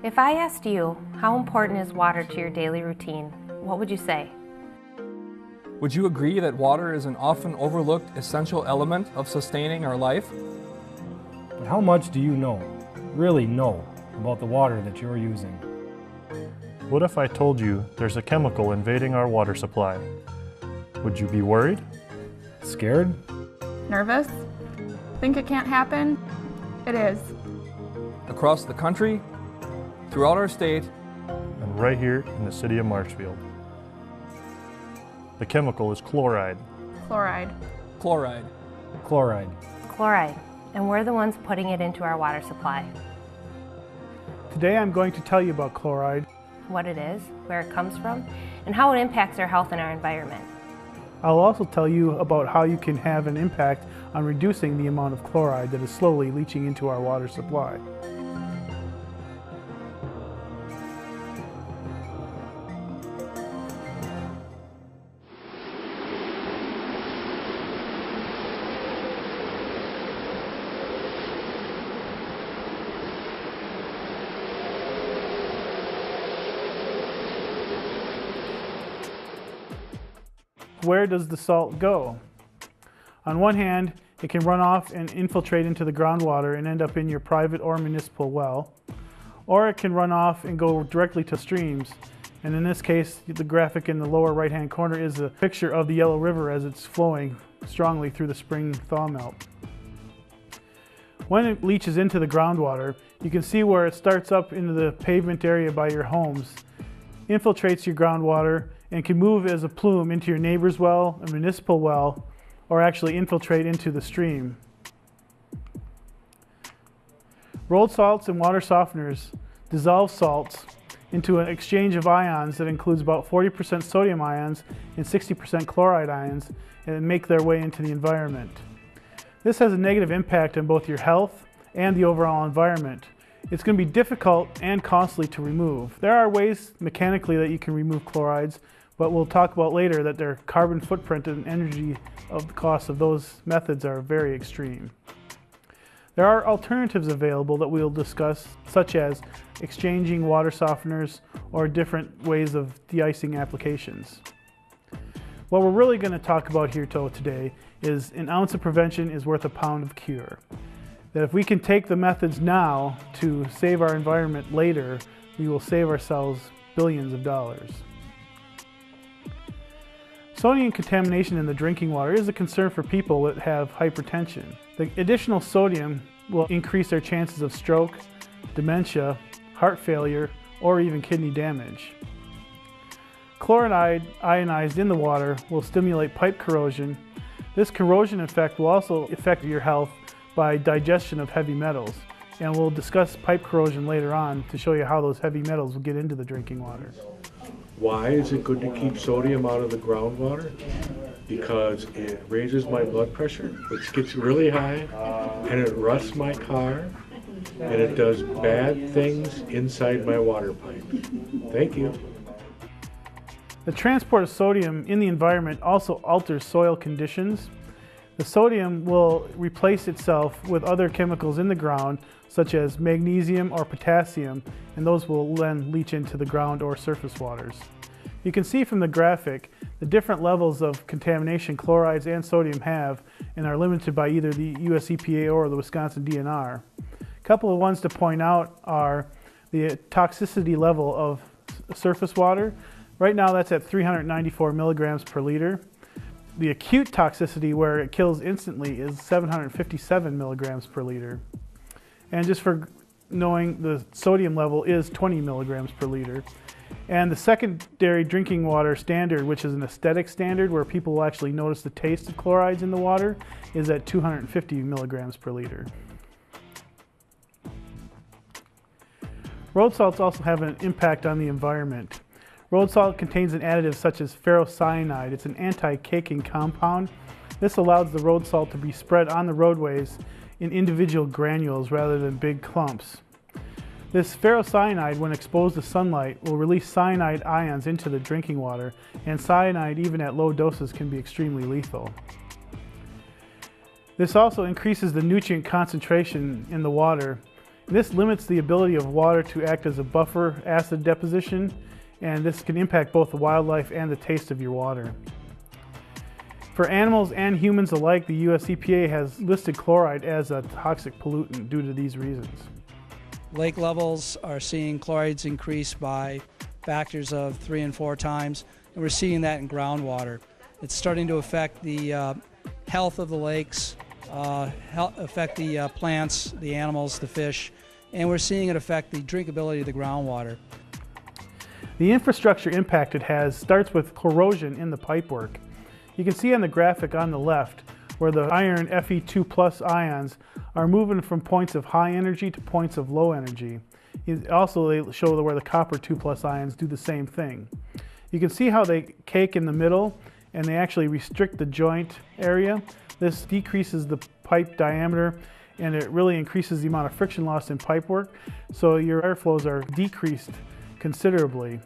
If I asked you, how important is water to your daily routine, what would you say? Would you agree that water is an often overlooked essential element of sustaining our life? But how much do you know, really know, about the water that you're using? What if I told you there's a chemical invading our water supply? Would you be worried? Scared? Nervous? Think it can't happen? It is. Across the country, throughout our state, And right here in the city of Marshfield. The chemical is chloride. Chloride. chloride. Chloride. Chloride, and we're the ones putting it into our water supply. Today I'm going to tell you about chloride, What it is, where it comes from, and how it impacts our health and our environment. I'll also tell you about how you can have an impact on reducing the amount of chloride that is slowly leaching into our water supply. Where does the salt go? On one hand, it can run off and infiltrate into the groundwater and end up in your private or municipal well, or it can run off and go directly to streams. And in this case, the graphic in the lower right-hand corner is a picture of the Yellow River as it's flowing strongly through the spring thaw melt. When it leaches into the groundwater, you can see where it starts up into the pavement area by your homes, infiltrates your groundwater, and can move as a plume into your neighbor's well, a municipal well, or actually infiltrate into the stream. Rolled salts and water softeners dissolve salts into an exchange of ions that includes about 40% sodium ions and 60% chloride ions, and make their way into the environment. This has a negative impact on both your health and the overall environment. It's going to be difficult and costly to remove. There are ways mechanically that you can remove chlorides, but we'll talk about later that their carbon footprint and energy of the cost of those methods are very extreme. There are alternatives available that we'll discuss, such as exchanging water softeners or different ways of de-icing applications. What we're really going to talk about here today is an ounce of prevention is worth a pound of cure. That if we can take the methods now to save our environment later, we will save ourselves billions of dollars. Sodium contamination in the drinking water is a concern for people that have hypertension. The additional sodium will increase their chances of stroke, dementia, heart failure, or even kidney damage. Chloride ionized in the water will stimulate pipe corrosion. This corrosion effect will also affect your health by digestion of heavy metals. And we'll discuss pipe corrosion later on to show you how those heavy metals will get into the drinking water. Why is it good to keep sodium out of the groundwater? Because it raises my blood pressure, which gets really high, and it rusts my car, and it does bad things inside my water pipe. Thank you. The transport of sodium in the environment also alters soil conditions. The sodium will replace itself with other chemicals in the ground, such as magnesium or potassium, and those will then leach into the ground or surface waters. You can see from the graphic the different levels of contamination chlorides and sodium have and are limited by either the US EPA or the Wisconsin DNR. A couple of ones to point out are the toxicity level of surface water. Right now that's at 394 milligrams per liter. The acute toxicity, where it kills instantly, is 757 milligrams per liter. And just for knowing, the sodium level is 20 milligrams per liter. And the secondary drinking water standard, which is an aesthetic standard where people will actually notice the taste of chlorides in the water, is at 250 milligrams per liter. Road salts also have an impact on the environment. Road salt contains an additive such as ferrocyanide. It's an anti-caking compound. This allows the road salt to be spread on the roadways in individual granules rather than big clumps. This ferrocyanide, when exposed to sunlight, will release cyanide ions into the drinking water, and cyanide, even at low doses, can be extremely lethal. This also increases the nutrient concentration in the water, This limits the ability of water to act as a buffer acid deposition, and this can impact both the wildlife and the taste of your water. For animals and humans alike, the US EPA has listed chloride as a toxic pollutant due to these reasons. Lake levels are seeing chlorides increase by factors of 3 and 4 times, and we're seeing that in groundwater. It's starting to affect the health of the lakes, affect the plants, the animals, the fish, and we're seeing it affect the drinkability of the groundwater. The infrastructure impact it has starts with corrosion in the pipework. You can see on the graphic on the left where the iron Fe2+ ions are moving from points of high energy to points of low energy. Also, they show where the copper 2+ ions do the same thing. You can see how they cake in the middle and they actually restrict the joint area. This decreases the pipe diameter and it really increases the amount of friction loss in pipework, so your airflows are decreased considerably.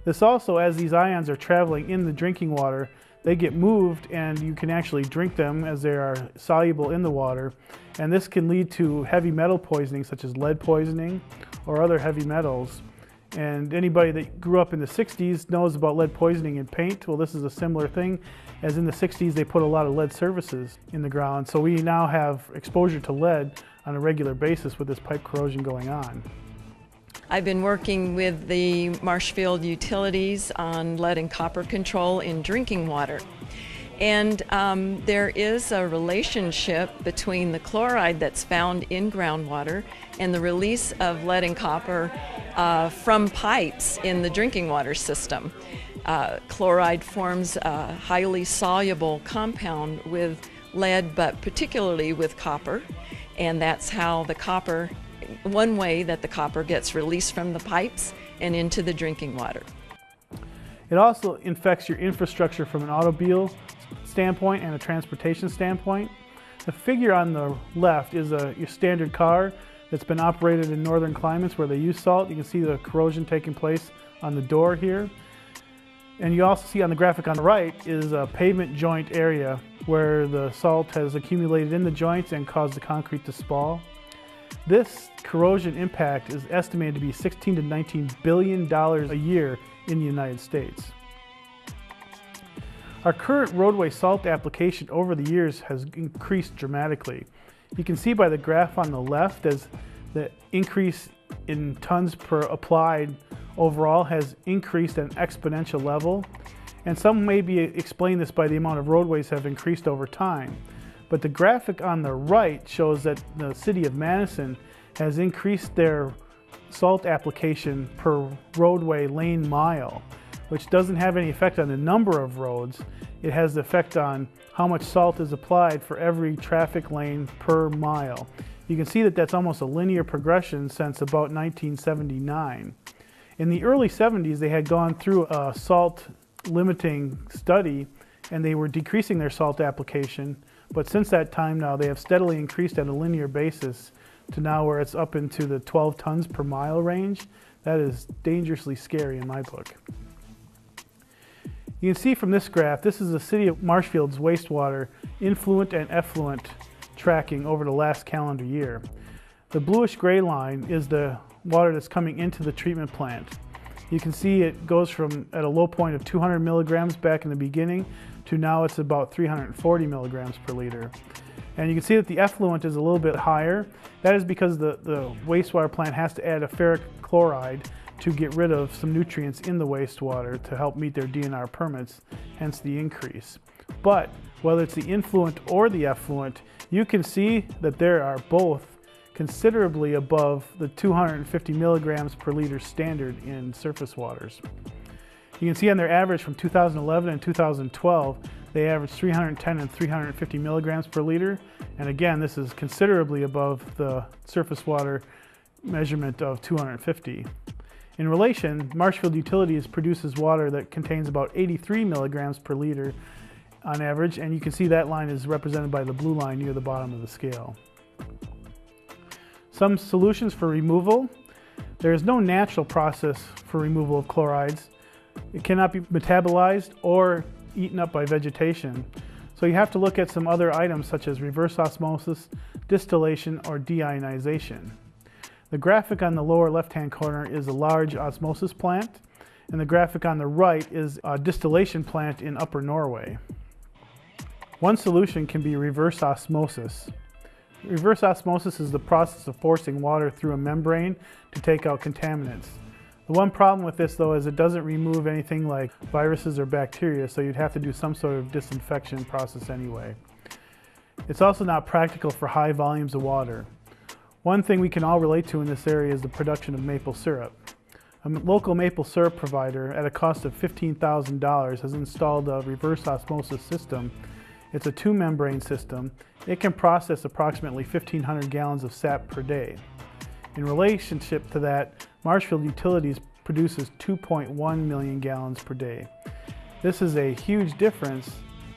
This also, as these ions are traveling in the drinking water, they get moved and you can actually drink them as they are soluble in the water, and this can lead to heavy metal poisoning such as lead poisoning or other heavy metals. And anybody that grew up in the 60s knows about lead poisoning in paint. Well, this is a similar thing, as in the 60s they put a lot of lead surfaces in the ground, so we now have exposure to lead on a regular basis with this pipe corrosion going on. I've been working with the Marshfield utilities on lead and copper control in drinking water. And there is a relationship between the chloride that's found in groundwater and the release of lead and copper from pipes in the drinking water system. Chloride forms a highly soluble compound with lead, but particularly with copper, and that's how the copper, one way that the copper gets released from the pipes and into the drinking water. It also infects your infrastructure from an automobile standpoint and a transportation standpoint. The figure on the left is your standard car that's been operated in northern climates where they use salt. You can see the corrosion taking place on the door here. And you also see on the graphic on the right is a pavement joint area where the salt has accumulated in the joints and caused the concrete to spall. This corrosion impact is estimated to be $16 to $19 billion a year in the United States. Our current roadway salt application over the years has increased dramatically. You can see by the graph on the left as the increase in tons per applied overall has increased at an exponential level. And some maybe explain this by the amount of roadways have increased over time. But the graphic on the right shows that the city of Madison has increased their salt application per roadway lane mile, which doesn't have any effect on the number of roads. It has the effect on how much salt is applied for every traffic lane per mile. You can see that that's almost a linear progression since about 1979. In the early 70s, they had gone through a salt limiting study and they were decreasing their salt application. But since that time now, they have steadily increased at a linear basis to now where it's up into the 12 tons per mile range. That is dangerously scary in my book. You can see from this graph, this is the city of Marshfield's wastewater influent and effluent tracking over the last calendar year. The bluish gray line is the water that's coming into the treatment plant. You can see it goes from at a low point of 200 milligrams back in the beginning to now it's about 340 milligrams per liter. And you can see that the effluent is a little bit higher. That is because the wastewater plant has to add a ferric chloride to get rid of some nutrients in the wastewater to help meet their DNR permits, hence the increase. But whether it's the influent or the effluent, you can see that there are both considerably above the 250 milligrams per liter standard in surface waters. You can see on their average from 2011 and 2012, they averaged 310 and 350 milligrams per liter. And again, this is considerably above the surface water measurement of 250. In relation, Marshfield Utilities produces water that contains about 83 milligrams per liter on average, and you can see that line is represented by the blue line near the bottom of the scale. Some solutions for removal. There is no natural process for removal of chlorides. It cannot be metabolized or eaten up by vegetation. So you have to look at some other items such as reverse osmosis, distillation, or deionization. The graphic on the lower left-hand corner is a large osmosis plant, and the graphic on the right is a distillation plant in Upper Norway. One solution can be reverse osmosis. Reverse osmosis is the process of forcing water through a membrane to take out contaminants. The one problem with this, though, is it doesn't remove anything like viruses or bacteria, so you'd have to do some sort of disinfection process anyway. It's also not practical for high volumes of water. One thing we can all relate to in this area is the production of maple syrup. A local maple syrup provider, at a cost of $15,000, has installed a reverse osmosis system. It's a two-membrane system. It can process approximately 1,500 gallons of sap per day. In relationship to that, Marshfield Utilities produces 2.1 million gallons per day. This is a huge difference.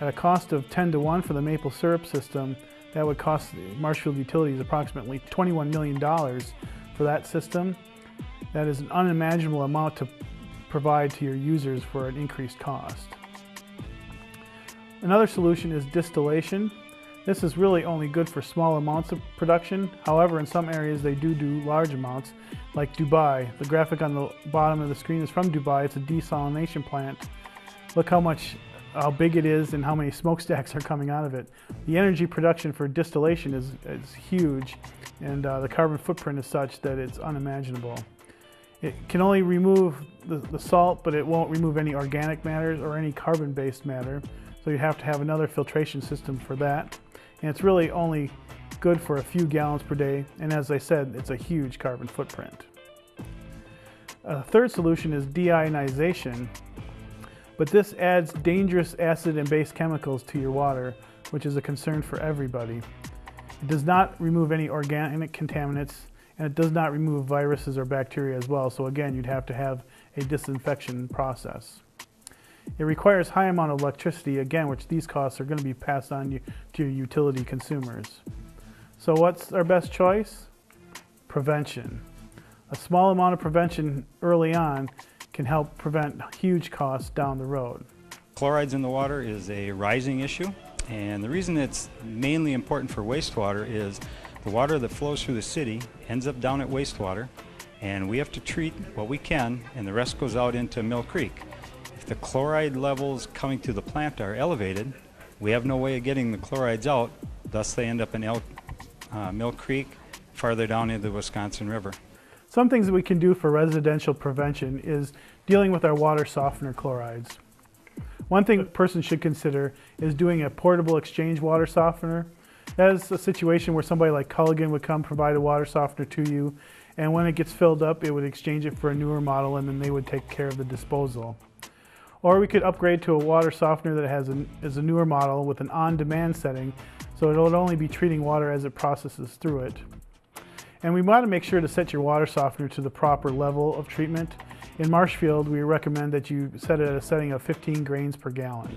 At a cost of 10 to 1 for the maple syrup system, that would cost Marshfield Utilities approximately $21 million for that system. That is an unimaginable amount to provide to your users for an increased cost. Another solution is distillation. This is really only good for small amounts of production. However, in some areas they do large amounts, like Dubai. The graphic on the bottom of the screen is from Dubai. It's a desalination plant. Look how big it is and how many smokestacks are coming out of it. The energy production for distillation is huge, and the carbon footprint is such that it's unimaginable. It can only remove the salt, but it won't remove any organic matters or any carbon-based matter. So you have to have another filtration system for that. And it's really only good for a few gallons per day. And as I said, it's a huge carbon footprint. A third solution is deionization. But this adds dangerous acid and base chemicals to your water, which is a concern for everybody. It does not remove any organic contaminants, and it does not remove viruses or bacteria as well. So again, you'd have to have a disinfection process. It requires high amount of electricity, again, which these costs are going to be passed on to your utility consumers. So what's our best choice? Prevention. A small amount of prevention early on can help prevent huge costs down the road. Chlorides in the water is a rising issue, and the reason it's mainly important for wastewater is the water that flows through the city ends up down at wastewater, and we have to treat what we can, and the rest goes out into Mill Creek. If the chloride levels coming to the plant are elevated, we have no way of getting the chlorides out, thus they end up in Mill Creek, farther down into the Wisconsin River. Some things that we can do for residential prevention is dealing with our water softener chlorides. One thing a person should consider is doing a portable exchange water softener. That is a situation where somebody like Culligan would come provide a water softener to you, and when it gets filled up, it would exchange it for a newer model, and then they would take care of the disposal. Or we could upgrade to a water softener that is a newer model with an on-demand setting, so it'll only be treating water as it processes through it. And we want to make sure to set your water softener to the proper level of treatment. In Marshfield, we recommend that you set it at a setting of 15 grains per gallon.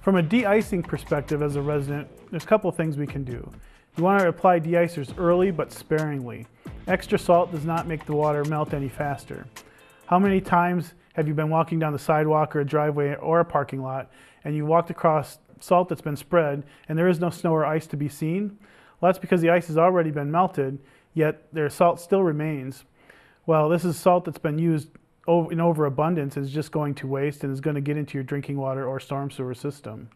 From a de-icing perspective as a resident, there's a couple of things we can do. You want to apply de-icers early but sparingly. Extra salt does not make the water melt any faster. How many times have you been walking down the sidewalk or a driveway or a parking lot and you walked across salt that's been spread and there is no snow or ice to be seen? Well, that's because the ice has already been melted, yet their salt still remains. Well, this is salt that's been used in overabundance and is just going to waste and is going to get into your drinking water or storm sewer system.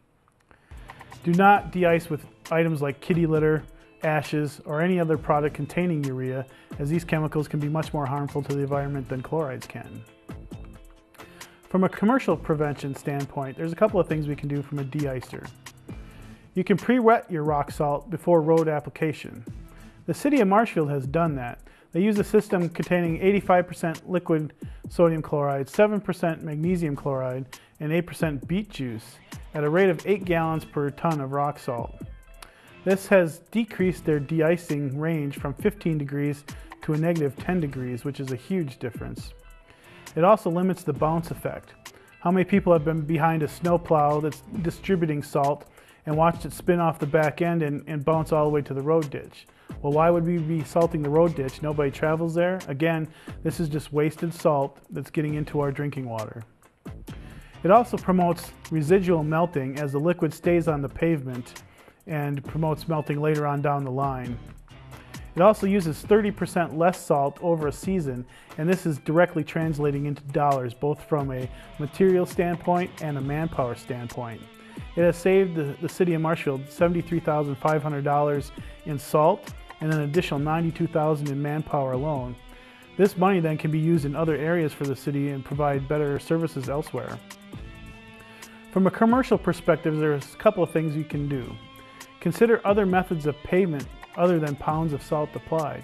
Do not de-ice with items like kitty litter, ashes, or any other product containing urea, as these chemicals can be much more harmful to the environment than chlorides can. From a commercial prevention standpoint, there's a couple of things we can do from a de-icer. You can pre-wet your rock salt before road application. The city of Marshfield has done that. They use a system containing 85% liquid sodium chloride, 7% magnesium chloride, and 8% beet juice at a rate of 8 gallons per ton of rock salt. This has decreased their de-icing range from 15 degrees to a negative 10 degrees, which is a huge difference. It also limits the bounce effect. How many people have been behind a snowplow that's distributing salt and watched it spin off the back end and bounce all the way to the road ditch? Well, why would we be salting the road ditch? Nobody travels there. Again, this is just wasted salt that's getting into our drinking water. It also promotes residual melting as the liquid stays on the pavement and promotes melting later on down the line. It also uses 30% less salt over a season, and this is directly translating into dollars, both from a material standpoint and a manpower standpoint. It has saved the city of Marshfield $73,500 in salt and an additional $92,000 in manpower alone. This money then can be used in other areas for the city and provide better services elsewhere. From a commercial perspective, there's a couple of things you can do. Consider other methods of payment other than pounds of salt applied.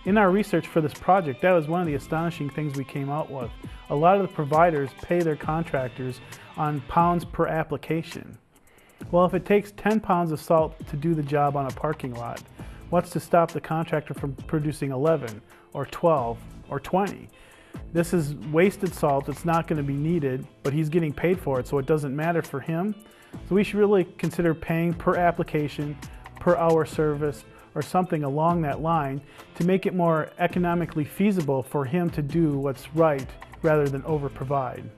In our research for this project, that was one of the astonishing things we came out with. A lot of the providers pay their contractors on pounds per application. Well, if it takes 10 pounds of salt to do the job on a parking lot, what's to stop the contractor from producing 11 or 12 or 20? This is wasted salt. It's not going to be needed, but he's getting paid for it, so it doesn't matter for him. So we should really consider paying per application, per hour service, or something along that line to make it more economically feasible for him to do what's right rather than over-provide.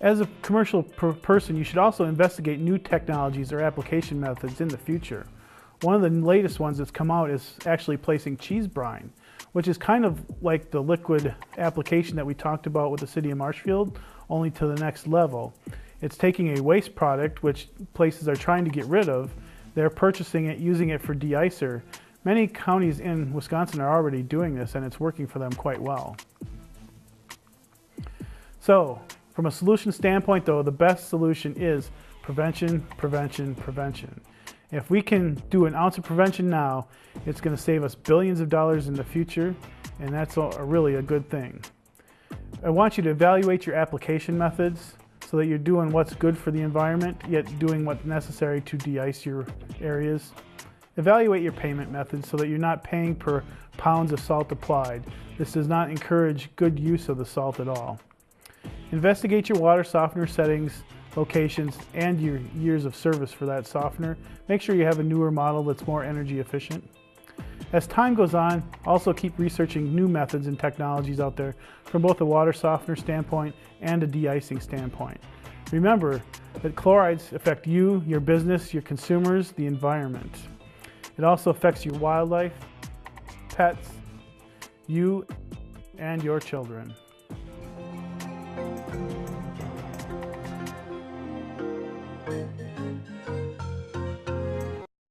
As a commercial person, you should also investigate new technologies or application methods in the future. One of the latest ones that's come out is actually placing cheese brine, which is kind of like the liquid application that we talked about with the city of Marshfield, only to the next level. It's taking a waste product, which places are trying to get rid of. They're purchasing it, using it for de-icer. Many counties in Wisconsin are already doing this, and it's working for them quite well. So, from a solution standpoint though, the best solution is prevention, prevention, prevention. If we can do an ounce of prevention now, it's going to save us billions of dollars in the future, and that's really a good thing. I want you to evaluate your application methods so that you're doing what's good for the environment, yet doing what's necessary to de-ice your areas. Evaluate your payment methods so that you're not paying per pounds of salt applied. This does not encourage good use of the salt at all. Investigate your water softener settings, locations, and your years of service for that softener. Make sure you have a newer model that's more energy efficient. As time goes on, also keep researching new methods and technologies out there from both a water softener standpoint and a de-icing standpoint. Remember that chlorides affect you, your business, your consumers, the environment. It also affects your wildlife, pets, you, and your children.